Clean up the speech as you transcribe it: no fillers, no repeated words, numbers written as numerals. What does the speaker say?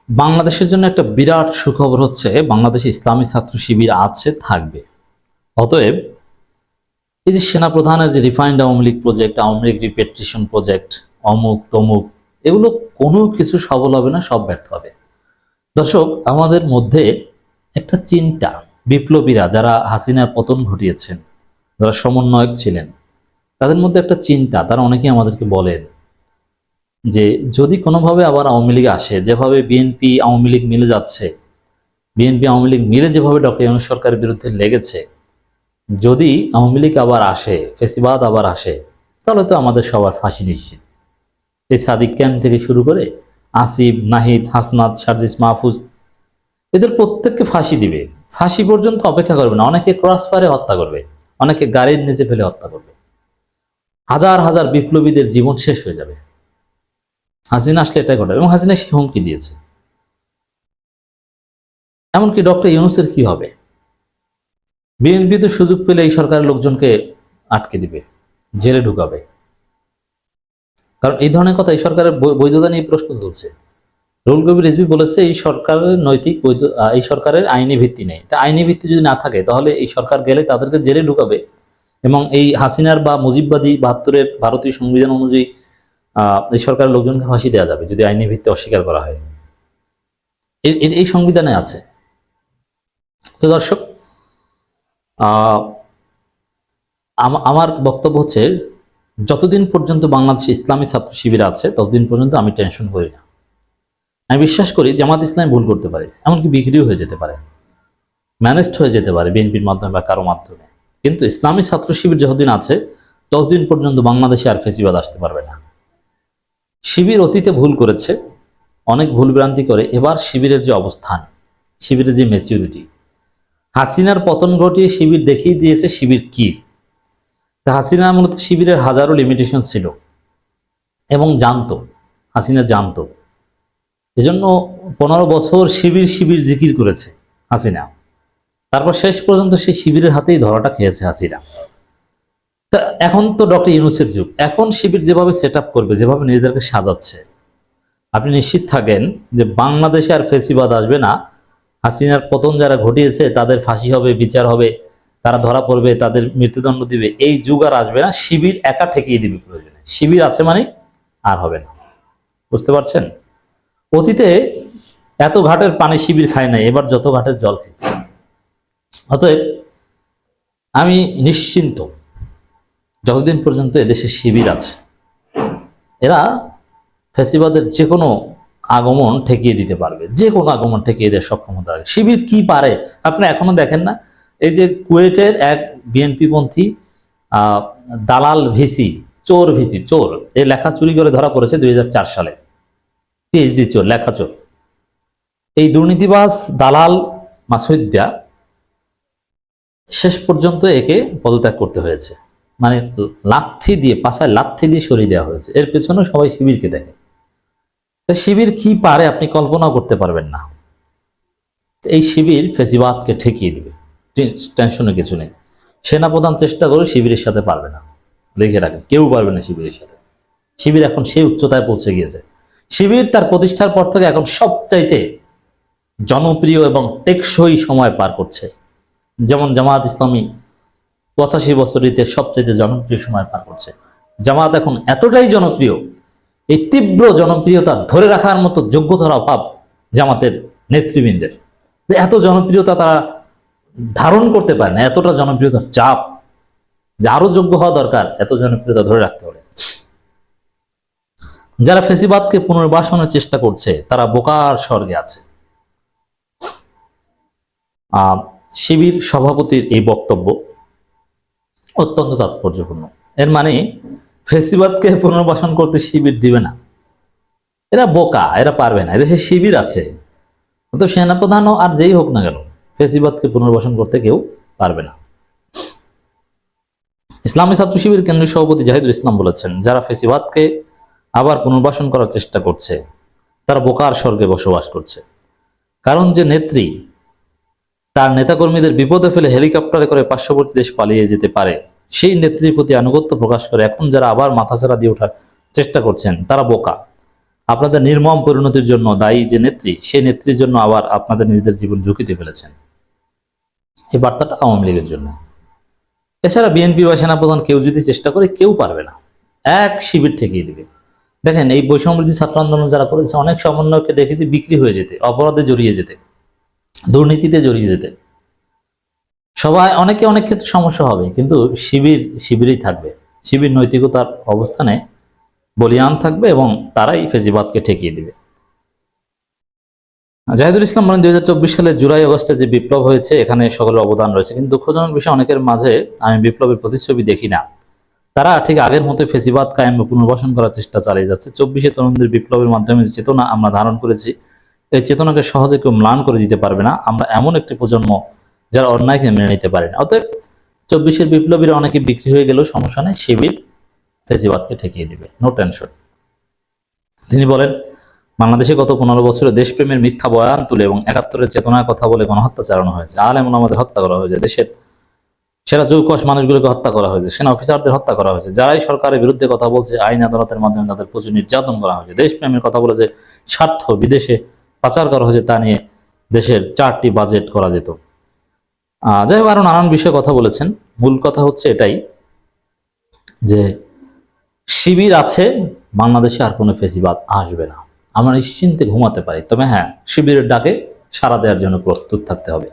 বাংলাদেশের জন্য একটা বিরাট সুখবর হচ্ছে বাংলাদেশে ইসলামী ছাত্র শিবির আছে, থাকবে। অতএব এই যে সেনাপ্রধানের যে refined Awami League project, Awami League repatriation project, অমুক তমুক, এগুলো কোনো কিছু সফল হবে না, সব ব্যর্থ হবে। দর্শক, আমাদের মধ্যে একটা চিন্তা, বিপ্লবীরা যারা হাসিনার পতন ঘটিয়েছেন, যারা সমন্বয়ক ছিলেন, তাদের মধ্যে একটা চিন্তা, তারা অনেকেই আমাদেরকে বলেন যে যদি কোনোভাবে আবার আওয়ামী লীগ আসে, যেভাবে বিএনপি আওয়ামী লীগ মিলে যাচ্ছে, বিএনপি আওয়ামী লীগ মিলে যেভাবে ডক্টর ইউনূস সরকারের বিরুদ্ধে লেগেছে, যদি আওয়ামী লীগ আবার আসে, ফেসিবাদ আবার আসে, তাহলে তো আমাদের সবার ফাঁসি নিশ্চিত। এই সাদিক ক্যাম্প থেকে শুরু করে আসিফ, নাহিদ, হাসনাত, সার্জিস মাহফুজ, এদের প্রত্যেককে ফাঁসি দিবে। ফাঁসি পর্যন্ত অপেক্ষা করবে না, অনেকে ক্রস ফায়ারে হত্যা করবে, অনেকে গাড়ির নিচে ফেলে হত্যা করবে। হাজার হাজার বিপ্লবীদের জীবন শেষ হয়ে যাবে। হাসিনা আসলে এটাই ঘটবে, এবং হাসিনা সে হুমকি দিয়েছে। এমনকি ডক্টর ইউনূসের কি হবে? বিএনপি তো সুযোগ পেলে এই সরকারের লোকজনকে আটকে দিবে, জেলে ঢুকাবে। কারণ এই ধরনের কথা এই সরকারের বৈধতা নিয়ে প্রশ্ন তুলছে। রুহুল কবির রিজভী বলেছে এই সরকারের নৈতিক বৈধ, এই সরকারের আইনি ভিত্তি নেই। তা আইনি ভিত্তি যদি না থাকে তাহলে এই সরকার গেলে তাদেরকে জেলে ঢুকাবে, এবং এই হাসিনার বা মুজিববাদী ৭২-এর ভারতীয় সংবিধান অনুযায়ী এই সরকারের লোকজনকে ফাঁসি দেওয়া যাবে যদি আইনি ভিত্তি অস্বীকার করা হয়। এই সংবিধানে আছে। তো দর্শক, আমার বক্তব্য হচ্ছে, যতদিন পর্যন্ত বাংলাদেশে ইসলামী ছাত্র শিবির আছে ততদিন পর্যন্ত আমি টেনশন করি না। আমি বিশ্বাস করি জামাত ইসলাম ভুল করতে পারে, এমনকি বিক্রিও হয়ে যেতে পারে, ম্যানেজড হয়ে যেতে পারে বিএনপির মাধ্যমে বা কারো মাধ্যমে, কিন্তু ইসলামী ছাত্র শিবির যতদিন আছে ততদিন পর্যন্ত বাংলাদেশে আর ফেসিবাদ আসতে পারবে না। শিবির অতীতে ভুল করেছে, অনেক ভুল ভ্রান্তি করে। এবার শিবিরের যে অবস্থান, শিবিরের যে ম্যাচিউরিটি, হাসিনার পতন ঘটিয়ে শিবির দেখিয়ে দিয়েছে শিবির কি। হাসিনা মূলত শিবিরের হাজারো লিমিটেশন ছিল এবং জানতো, হাসিনা জানতো। এজন্য 15 বছর শিবির শিবির জিকির করেছে হাসিনা। তারপর শেষ পর্যন্ত সেই শিবিরের হাতেই ধরাটা খেয়েছে হাসিনা। তা এখন তো ডক্টর ইউনূসের যুগ। এখন শিবির যেভাবে সেট আপ করবে, যেভাবে নিজেদেরকে সাজাচ্ছে, আপনি নিশ্চিত থাকেন যে বাংলাদেশে আর ফেসিবাদ আসবে না। হাসিনার পতন যারা ঘটিয়েছে তাদের ফাঁসি হবে, বিচার হবে, তারা ধরা পড়বে, তাদের মৃত্যুদণ্ড দিবে। এই যুগ আর আসবে না। শিবির একা ঠেকিয়ে দিবে প্রয়োজনে। শিবির আছে মানে আর হবে না। বুঝতে পারছেন? অতীতে এত ঘাটের পানি শিবির খায় নাই, এবার যত ঘাটের জল খাচ্ছে। অতএব আমি নিশ্চিন্ত, যতদিন পর্যন্ত এদেশে শিবির আছে, এরা ফ্যাসিবাদের যে কোনো আগমন ঠেকিয়ে দিতে পারবে, যে কোনো আগমন ঠেকিয়ে দেওয়ার সক্ষমতা রাখে। শিবির কি পারে আপনি এখনো দেখেন না? এই যে কুয়েটের এক বিএনপি পন্থী দালাল ভিসি, চোর ভিসি, চোর, এই লেখা চুরি করে ধরা পড়েছে 2004 সালে। পিএইচডি চোর, লেখা চোর। এই দুর্নীতিবাজ দালাল মাসুদ্দা শেষ পর্যন্ত একে পদত্যাগ করতে হয়েছে। মানে লাথি দিয়ে, পাছায় লাথি দিয়ে সরিয়ে দেওয়া হয়েছে। এর পেছনে সবাই শিবিরকে দেখে। শিবির কি পারে আপনি কল্পনাও করতে পারবেন না। এই শিবির ফেসিবাদকে ঠেকিয়ে দিবে, টেনশনের কিছু নেই। সেনাপ্রধান চেষ্টা করে, শিবিরের সাথে পারবে না। লিখে রাখেন, কেউ পারবে না শিবিরের সাথে। শিবির এখন সেই উচ্চতায় পৌঁছে গিয়েছে। শিবির তার প্রতিষ্ঠার পর থেকে এখন সবচাইতে জনপ্রিয় এবং টেকসই সময় পার করছে। যেমন জামাত ইসলামী 85 বছরীতে সবচাইতে জনপ্রিয় সময় পার করছে। জামাত এখন এতটাই জনপ্রিয়, এই তীব্র জনপ্রিয়তা ধরে রাখার মতো যোগ্যতার অভাব জামাতের নেতৃবৃন্দের। এত জনপ্রিয়তা তারা ধারণ করতে পারে না, এতটা জনপ্রিয়তার চাপ, যে আরো যোগ্য হওয়া দরকার, এত জনপ্রিয়তা ধরে রাখতে হবে। যারা ফেসিবাদকে পুনর্বাসনের চেষ্টা করছে তারা বোকার স্বর্গে আছে। শিবির সভাপতির এই বক্তব্য অত্যন্ত তাৎপর্যপূর্ণ। এর মানে ফেসিবাদকে পুনর্বাসন করতে শিবির দিবে না, এরা বোকা, এরা পারবে না। এদেশে শিবির আছে, তো সেনাপ্রধানও আর যেই হোক না কেন, ফেসিবাদকে পুনর্বাসন করতে কেউ পারবে না। ইসলামী ছাত্র শিবির কেন্দ্রীয় সভাপতি জাহিদুল ইসলাম বলেছেন, যারা ফেসিবাদকে আবার পুনর্বাসন করার চেষ্টা করছে তারা বোকার স্বর্গে বসবাস করছে। কারণ যে নেত্রী তার নেতাকর্মীদের বিপদে ফেলে হেলিকপ্টারে করে পার্শ্ববর্তী দেশ পালিয়ে যেতে পারে, সেই নেত্রীর প্রতি আনুগত্য প্রকাশ করে এখন যারা আবার মাথাচাড়া দিয়ে ওঠার চেষ্টা করছেন তারা বোকা। আপনাদের নির্মম পরিণতির জন্য দায়ী যে নেত্রী, সেই নেত্রীর জন্য আবার আপনাদের নিজেদের জীবন ঝুঁকিতে ফেলেছেন। এই বার্তাটা আওয়ামী লীগের জন্য। এছাড়া বিএনপি বা সেনাপ্রধান কেউ যদি চেষ্টা করে, কেউ পারবে না, এক শিবির ঠেকিয়ে দিবে। দেখেন, এই বৈষম্যবিরোধী ছাত্র আন্দোলন যারা করেছে, অনেক সমন্বয়কে দেখেছি বিক্রি হয়ে যেতে, অপরাধে জড়িয়ে যেতে, দুর্নীতিতে জড়িয়ে যেতে। সবাই অনেকে অনেক ক্ষেত্রে সমস্যা হবে, কিন্তু শিবিরেই থাকবে। শিবির নৈতিকতার অবস্থানে বলিয়ান থাকবে এবং তারাই ফেজিবাদকে ঠেকিয়ে দিবে। জাহিদুল ইসলাম বলেন, 2024 সালে জুলাই আগস্টে যে বিপ্লব হয়েছে, এখানে সকলের অবদান রয়েছে, কিন্তু দুঃখজনক বিষয়, অনেকের মাঝে আমি বিপ্লবের প্রতিচ্ছবি দেখি না। তারা ঠিক আগের মতো ফেসিবাদ কায়েম ও পুনর্বাসন করার চেষ্টা চালিয়ে যাচ্ছে। 24-এ তরুণদের বিপ্লবের মাধ্যমে যে চেতনা আমরা ধারণ করেছি, এই চেতনাকে সহজে কেউ ম্লান করে দিতে পারবে না। আমরা এমন একটি প্রজন্ম যারা অন্যায়কে মেনে নিতে পারে না। অতএব 24-এর বিপ্লবীরা অনেকে বিক্রি হয়ে গেলেও সমস্যা নেই, শিবির ফেসিবাদকে ঠেকিয়ে দিবে, নো টেনশন। তিনি বলেন, বাংলাদেশে গত 15 বছরে দেশপ্রেমের মিথ্যা বয়ান তুলে এবং 71-এর চেতনার কথা বলে গণহত্যা চালানো হয়েছে। আলেম ওলামাদের হত্যা করা হয়েছে, দেশের সেরা চৌকস মানুষগুলোকে হত্যা করা হয়েছে, সেনা অফিসারদের হত্যা করা হয়েছে। যারাই সরকারের বিরুদ্ধে কথা বলছে, আইন আদালতের মাধ্যমে তাদের প্রচুর নির্যাতন করা হয়েছে। দেশপ্রেমের কথা বলে যে স্বার্থ বিদেশে পাচার করা হয়েছে, তা নিয়ে দেশের 4টি বাজেট করা যেত। যাই হোক, আরো নানান বিষয়ে কথা বলেছেন। মূল কথা হচ্ছে এটাই যে শিবির আছে, বাংলাদেশে আর কোনো ফেসিবাদ আসবে না। আমরা নিশ্চিন্তে ঘুমাতে পারি। তবে হ্যাঁ, শিবিরের ডাকে সাড়া দেওয়ার জন্য প্রস্তুত থাকতে হবে।